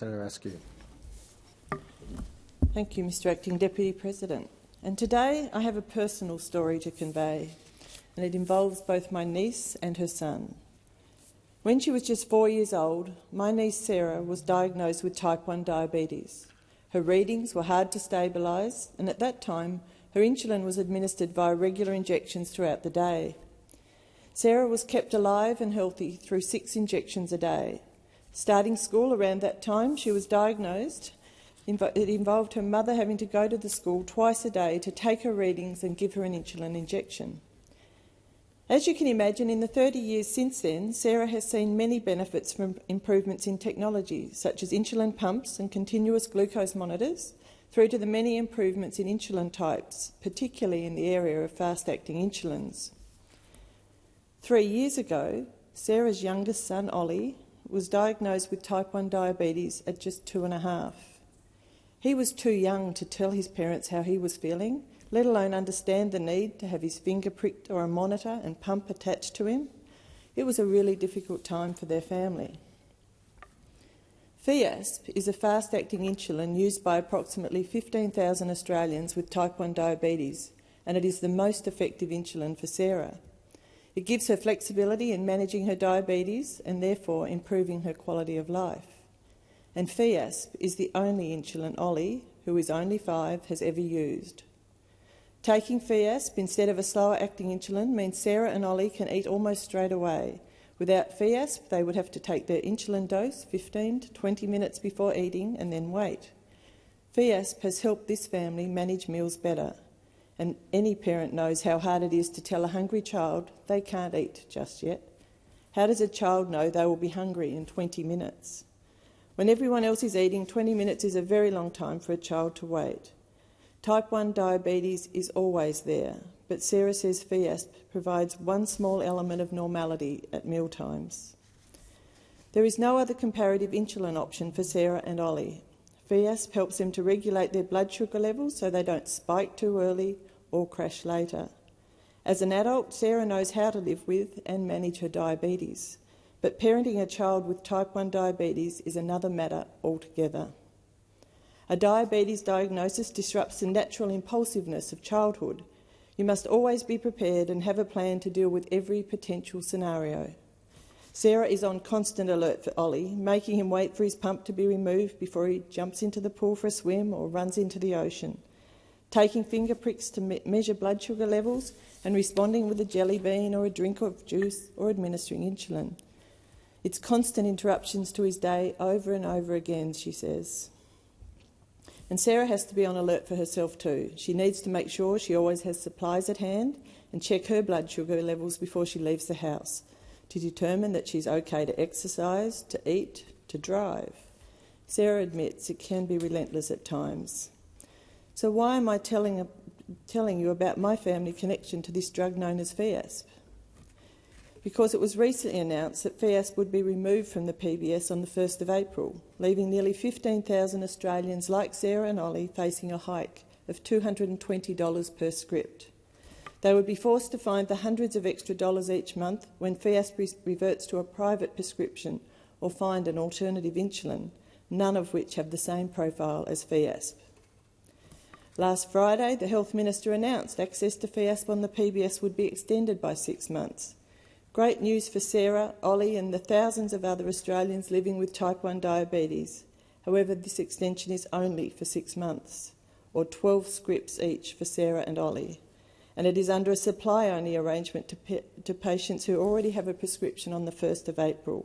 Senator Askew. Thank you, Mr Acting Deputy President. And today I have a personal story to convey, and it involves both my niece and her son. When she was just 4 years old, my niece Sarah was diagnosed with type 1 diabetes. Her readings were hard to stabilise, and at that time her insulin was administered via regular injections throughout the day. Sarah was kept alive and healthy through 6 injections a day. Starting school around that time, she was diagnosed. It involved her mother having to go to the school twice a day to take her readings and give her an insulin injection. As you can imagine, in the 30 years since then, Sarah has seen many benefits from improvements in technology, such as insulin pumps and continuous glucose monitors, through to the many improvements in insulin types, particularly in the area of fast-acting insulins. 3 years ago, Sarah's youngest son, Ollie, was diagnosed with type 1 diabetes at just 2.5. He was too young to tell his parents how he was feeling, let alone understand the need to have his finger pricked or a monitor and pump attached to him. It was a really difficult time for their family. Fiasp is a fast-acting insulin used by approximately 15,000 Australians with type 1 diabetes, and it is the most effective insulin for Sarah. It gives her flexibility in managing her diabetes and therefore improving her quality of life. And Fiasp is the only insulin Ollie, who is only 5, has ever used. Taking Fiasp instead of a slower-acting insulin means Sarah and Ollie can eat almost straight away. Without Fiasp, they would have to take their insulin dose 15 to 20 minutes before eating and then wait. Fiasp has helped this family manage meals better, and any parent knows how hard it is to tell a hungry child they can't eat just yet. How does a child know they will be hungry in 20 minutes? When everyone else is eating, 20 minutes is a very long time for a child to wait. Type 1 diabetes is always there, but Sarah says Fiasp provides one small element of normality at mealtimes. There is no other comparative insulin option for Sarah and Ollie. Fiasp helps them to regulate their blood sugar levels so they don't spike too early or crash later. As an adult, Sarah knows how to live with and manage her diabetes, but parenting a child with type 1 diabetes is another matter altogether. A diabetes diagnosis disrupts the natural impulsiveness of childhood. You must always be prepared and have a plan to deal with every potential scenario. Sarah is on constant alert for Ollie, making him wait for his pump to be removed before he jumps into the pool for a swim or runs into the ocean, taking finger pricks to measure blood sugar levels and responding with a jelly bean or a drink of juice or administering insulin. It's constant interruptions to his day over and over again, she says. And Sarah has to be on alert for herself too. She needs to make sure she always has supplies at hand and check her blood sugar levels before she leaves the house to determine that she's okay to exercise, to eat, to drive. Sarah admits it can be relentless at times. So why am I telling you about my family connection to this drug known as Fiasp? Because it was recently announced that Fiasp would be removed from the PBS on the 1st of April, leaving nearly 15,000 Australians like Sarah and Ollie facing a hike of $220 per script. They would be forced to find the hundreds of extra dollars each month when Fiasp reverts to a private prescription or find an alternative insulin, none of which have the same profile as Fiasp. Last Friday, the Health Minister announced access to Fiasp on the PBS would be extended by 6 months. Great news for Sarah, Ollie and the thousands of other Australians living with type 1 diabetes. However, this extension is only for 6 months, or 12 scripts each for Sarah and Ollie, and it is under a supply-only arrangement to patients who already have a prescription on the 1st of April.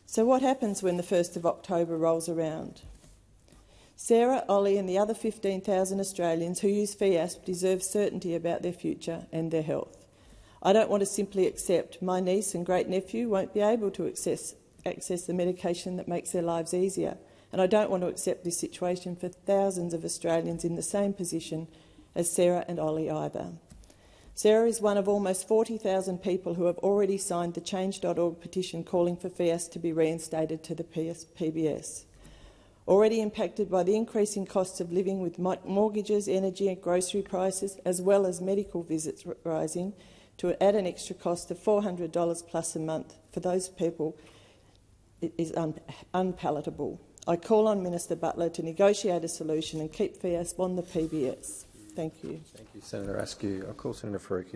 So what happens when the 1st of October rolls around? Sarah, Ollie and the other 15,000 Australians who use Fiasp deserve certainty about their future and their health. I don't want to simply accept my niece and great-nephew won't be able to access the medication that makes their lives easier, and I don't want to accept this situation for thousands of Australians in the same position as Sarah and Ollie either. Sarah is one of almost 40,000 people who have already signed the Change.org petition calling for Fiasp to be reinstated to the PBS. Already impacted by the increasing costs of living with mortgages, energy and grocery prices, as well as medical visits rising, to add an extra cost of $400 plus a month for those people, it is unpalatable. I call on Minister Butler to negotiate a solution and keep Fiasp on the PBS. Thank you. Thank you, Senator Askew. I'll call Senator Faruqi.